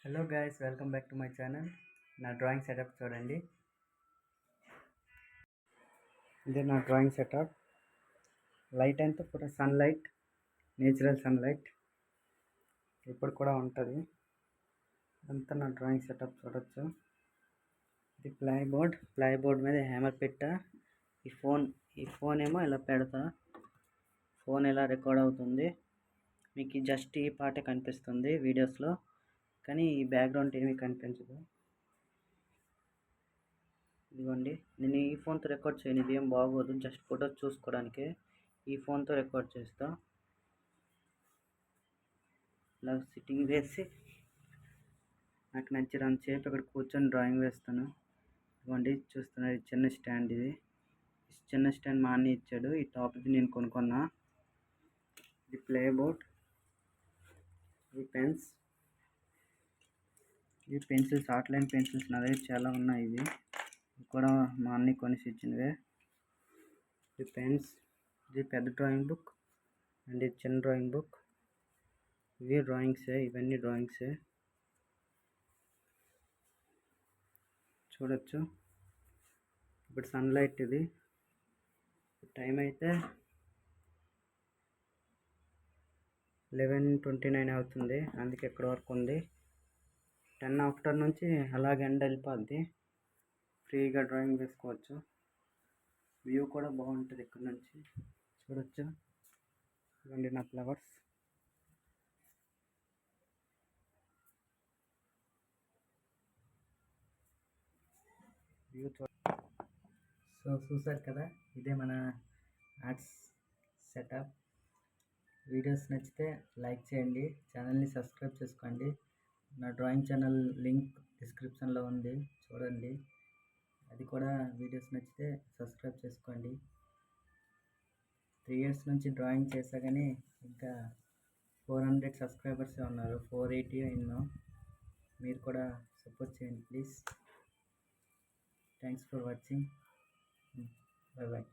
Hello guys, welcome back to my channel. నా drawing setup చూడండి. ఇదే నా డ్రాయింగ్ సెటప్. లైట్ అంతా పూర సన్లైట్, నేచురల్ సన్లైట్ ఇప్పుడు కూడా ఉంటుంది. అంతా నా డ్రాయింగ్ సెటప్ చూడొచ్చు. ఇది ప్లైబోర్డ్ మీద హ్యామర్ పెట్టా. ఈ ఫోన్ ఏమో ఇలా పెడతా. ఫోన్ ఇలా రికార్డ్ అవుతుంది. మీకు జస్ట్ ఈ పాటే కనిపిస్తుంది వీడియోస్లో, కానీ ఈ బ్యాక్గ్రౌండ్ ఏమీ కనిపించదు. ఇదిగోండి, నేను ఈ ఫోన్తో రికార్డ్ చేయను, ఇది ఏం బాగోదు, జస్ట్ ఫోటోస్ చూసుకోవడానికి ఈ ఫోన్తో రికార్డ్ చేస్తా. ఇలా సిట్టింగ్ వేసి నాకు నచ్చినంతసేపు ఇక్కడ కూర్చొని డ్రాయింగ్ వేస్తాను. ఇదిగోండి చూస్తున్నారు, చిన్న స్టాండ్. ఇది చిన్న స్టాండ్ మా అన్న ఇచ్చాడు. ఈ టాప్ ఇది నేను కొనుక్కున్నా. ఇది ప్లే బోర్డ్, ఈ పెన్స్, ఈ పెన్సిల్స్, ఆర్ట్లైన్ పెన్సిల్స్ నా దగ్గర చాలా ఉన్నాయి. ఇవి కూడా మా అన్నయ్య కొనిసి ఇచ్చినవే. ఈ పెన్స్, ఇది పెద్ద డ్రాయింగ్ బుక్ అండ్ ఇది చిన్న డ్రాయింగ్ బుక్. ఇవి డ్రాయింగ్సే, ఇవన్నీ డ్రాయింగ్సే చూడొచ్చు. ఇప్పుడు సన్లైట్, ఇది టైం అయితే 11:29 అవుతుంది. అందుకే ఎక్కడి వరకు ఉంది. 10 ఆఫ్టర్ నుంచి అలాగే ఎండ వెళ్ళిపోద్ది. ఫ్రీగా డ్రాయింగ్ వేసుకోవచ్చు. వ్యూ కూడా బాగుంటుంది ఇక్కడ నుంచి చూడొచ్చు. ఇవ్వండి నా ఫ్లవర్స్. వ్యూ సో చూసారు కదా, ఇదే మన ఆర్ట్స్ సెటప్. వీడియోస్ నచ్చితే లైక్ చేయండి, ఛానల్ని సబ్స్క్రైబ్ చేసుకోండి. నా డ్రాయింగ్ ఛానల్ లింక్ డిస్క్రిప్షన్లో ఉంది, చూడండి. అది కూడా వీడియోస్ నచ్చితే సబ్స్క్రైబ్ చేసుకోండి. 3 years నుంచి డ్రాయింగ్ చేసా, కానీ ఇంకా 400 సబ్స్క్రైబర్సే ఉన్నారు. 480 ఎన్నో. మీరు కూడా సపోర్ట్ చేయండి please. Thanks for watching. Bye bye.